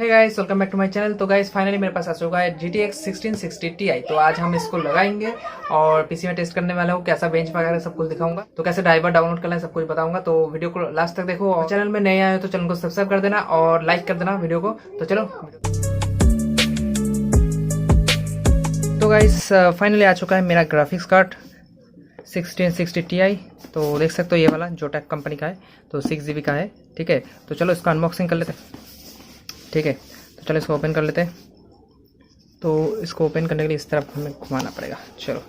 Hey guys, welcome back to my channel. तो guys finally मेरे पास आ चुका है GTX 1660 Ti। तो आज हम इसको लगाएंगे और पीसी में टेस्ट करने वाला हूँ। कैसा बेंच वगैरह सब कुछ दिखाऊंगा, तो कैसे ड्राइवर डाउनलोड करना है सब कुछ बताऊंगा। तो वीडियो को लास्ट तक देखो और चैनल में नए आए हो तो चैनल को सब्सक्राइब कर देना और लाइक कर देना वीडियो को। तो चलो, तो गाइस फाइनली आ चुका है मेरा ग्राफिक्स कार्ड 1660 Ti। तो देख सकते हो ये वाला जोटेक कंपनी का है, तो 6GB का है। ठीक है, तो चलो इसका अनबॉक्सिंग कर लेते हैं। ठीक है, तो चलो इसको ओपन कर लेते हैं। तो इसको ओपन करने के लिए इस तरफ हमें घुमाना पड़ेगा। चलो,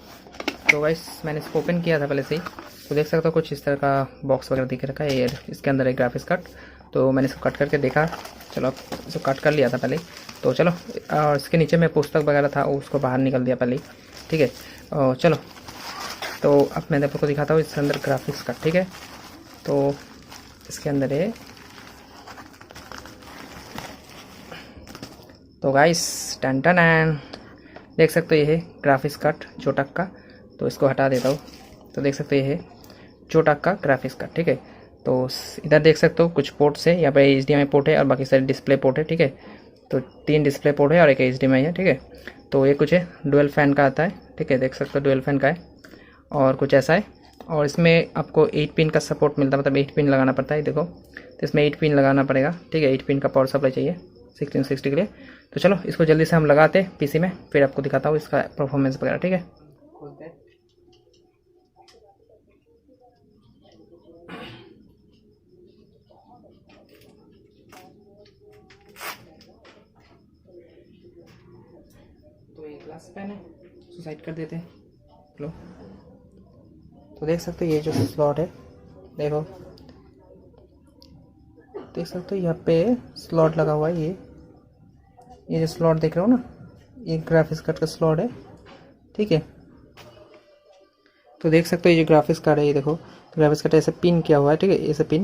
तो गाइस मैंने इसको ओपन किया था पहले से ही, तो देख सकते हो कुछ इस तरह का बॉक्स वगैरह दिख रखा है। ये इसके अंदर एक ग्राफिक्स कार्ड। तो मैंने इसको कट करके देखा। चलो, अब इसको कट कर लिया था पहले। तो चलो, और इसके नीचे में पुस्तक वगैरह था उसको बाहर निकल दिया पहले। ठीक है, और चलो, तो अब मैं आपको दिखाता हूँ इसके अंदर ग्राफिक्स कार्ड। ठीक है, तो इसके अंदर है। तो गाइस टन टन देख सकते हो ये है ग्राफिक्स कार्ड जोटेक का। तो इसको हटा देता हूँ। तो देख सकते हो ये है जोटेक का ग्राफिक्स कार्ड। ठीक है, तो इधर देख सकते हो कुछ पोर्ट्स है। यहाँ पे HDMI पोर्ट है और बाकी सारे डिस्प्ले पोर्ट है। ठीक है, तो 3 डिस्प्ले पोर्ट है और एक HDMI है। ठीक है, तो ये कुछ है डुअल फैन का आता है। ठीक है, देख सकते हो डुअल फैन का है और कुछ ऐसा है। और इसमें आपको 8 पिन का सपोर्ट मिलता है, मतलब 8 पिन लगाना पड़ता है। देखो, तो इसमें 8 पिन लगाना पड़ेगा। ठीक है, 8 पिन का पावर सप्लाई चाहिए 1660 के लिए। तो चलो इसको जल्दी से हम लगाते हैं पीसी में, फिर आपको दिखाता हूँ इसका परफॉर्मेंस वगैरह। ठीक है, खोलते हैं। तो ये ग्लास पेन है, इसको साइड कर देते हैं। लो, तो देख सकते हो ये जो स्लॉट है, देखो देख सकते हो यहाँ पे स्लॉट लगा हुआ है। ये जो स्लॉट देख रहे हो ना, ये ग्राफिक्स कार्ड का स्लॉट है। ठीक है, तो देख सकते हो ये जो ग्राफिक्स कार्ड है, ये देखो, तो ग्राफिक्स कार्ड ऐसे पिन किया हुआ है। ठीक है, ऐसे पिन,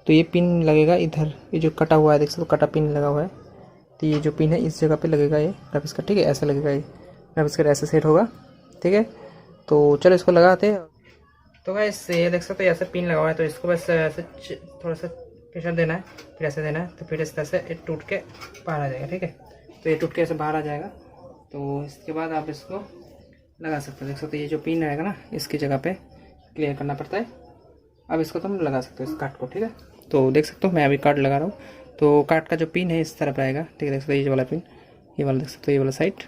तो ये पिन लगेगा इधर। ये जो कटा हुआ है देख सकते हो, कटा पिन लगा हुआ है। तो ये जो पिन है इस जगह पे लगेगा ये ग्राफिक्स कार्ड। ठीक है, ऐसा लगेगा ये ग्राफिक्स कार्ड, ऐसे सेट होगा। ठीक है, तो चलो इसको लगाते हैं। तो गाइस ये देख सकते हो ऐसे पिन लगा हुआ है, तो इसको बस ऐसे थोड़ा सा प्रेशर देना है, फिर ऐसे देना है, तो फिर इस तरह से ये टूट के बाहर आ जाएगा। ठीक है, तो ये टूट के ऐसे बाहर आ जाएगा। तो इसके बाद आप इसको लगा सकते हो। देख सकते हो ये जो पिन रहेगा ना, इसकी जगह पे क्लियर करना पड़ता है। अब इसको तुम लगा सकते हो इस कार्ड को। ठीक है, तो देख सकते हो मैं अभी कार्ड लगा रहा हूँ। तो कार्ड का जो पिन है इस तरफ रहेगा। ठीक है, देख सकते हो ये वाला पिन, ये वाला देख सकते हो, ये वाला साइड,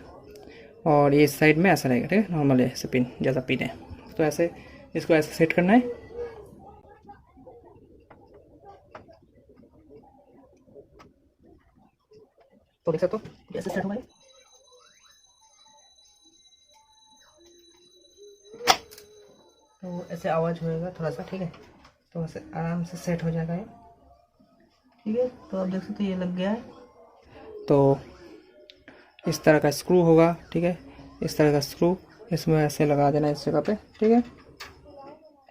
और ये साइड में ऐसा रहेगा। ठीक है, नॉर्मल ऐसे पिन जैसा पिन है। तो ऐसे इसको ऐसे सेट करना है। तो देख सकते हो ऐसे सेट होगा। तो ऐसे आवाज़ होएगा थोड़ा सा। ठीक है, तो ऐसे आराम से सेट हो जाएगा ये। ठीक है, तो आप देख सकते हो ये लग गया है। तो इस तरह का स्क्रू होगा। ठीक है, इस तरह का स्क्रू इसमें ऐसे लगा देना इस जगह पे। ठीक है,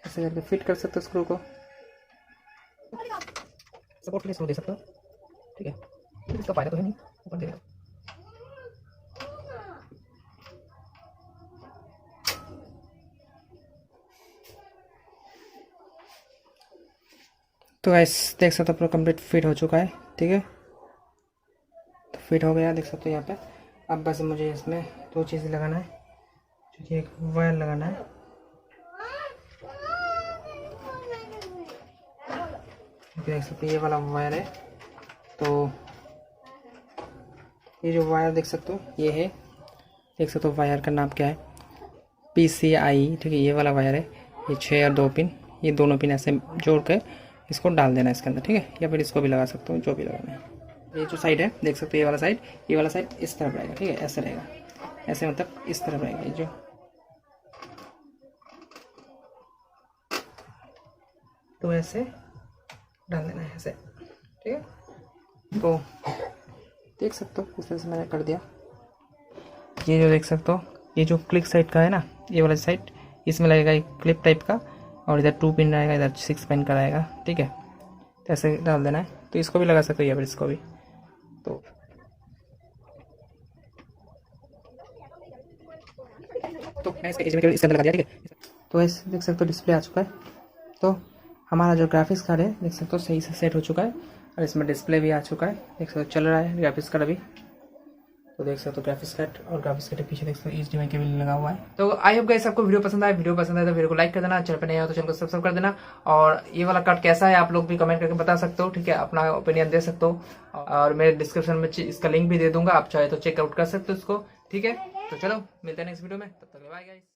ऐसे करके फिट कर सकते हो स्क्रू को। सपोर्ट के लिए स्क्रू दे सकते हो। ठीक है, इसका फायदा तो है नहीं, ऊपर दे। तो गाइस देख सकते हो पूरा कंप्लीट फिट हो चुका है। ठीक है, तो फिट हो गया, देख सकते हो यहाँ पे। अब बस मुझे इसमें 2 चीज़ें लगाना है, जो कि एक वायर लगाना है। देख सकते हो ये वाला वायर है। तो ये जो वायर देख सकते हो ये है, देख सकते हो वायर का नाम क्या है, PCI। ठीक है, ये वाला वायर है। ये 6 और 2 पिन, ये दोनों पिन ऐसे जोड़ कर इसको डाल देना है इसके अंदर। ठीक है, या फिर इसको भी लगा सकते हो, जो भी लगाना है। ये जो साइड है देख सकते हो, ये वाला साइड इस तरफ रहेगा। ठीक है, ऐसे रहेगा, ऐसे मतलब इस तरफ रहेगा ये जो। तो ऐसे डाल देना है ऐसे। ठीक है, तो देख सकते हो इस तरह से मैंने कर दिया। ये जो देख सकते हो, ये जो क्लिक साइड का है ना, ये वाला साइड, इसमें लगेगा एक क्लिप टाइप का, और इधर 2 पिन रहेगा, इधर 6 पिन का रहेगा। ठीक है, तो ऐसे डाल देना है। तो इसको भी लगा सकते हो या फिर इसको भी। तो मैं इसके अंदर लगा दिया। ठीक है, तो ऐसे देख सकते हो डिस्प्ले आ चुका है। तो हमारा जो ग्राफिक्स कार्ड है देख सकते हो सही से सेट हो चुका है। और इसमें डिस्प्ले भी आ चुका है, देख सकते हो चल रहा है ग्राफिक्स कार्ड अभी। तो देख सकते हो ग्राफिक्स कार्ड, और ग्राफिक्स कार्ड के पीछे देख सकते हो HDMI केबल लगा हुआ है। तो आई होप गाइस आपको वीडियो पसंद आया, वीडियो पसंद आया तो वीडियो को लाइक कर देना, चैनल पर नया हो तो चैनल को सब्सक्राइब कर देना। और ये वाला कार्ड कैसा है आप लोग भी कमेंट करके बता सकते हो, ठीक है, अपना ओपिनियन दे सकते हो। और मैं डिस्क्रिप्शन में इसका लिंक भी दे दूंगा, आप चाहे तो चेकआउट कर सकते हो इसको, ठीक है। तो चलो मिलते हैं नेक्स्ट वीडियो में, तब तक बाय गाइस।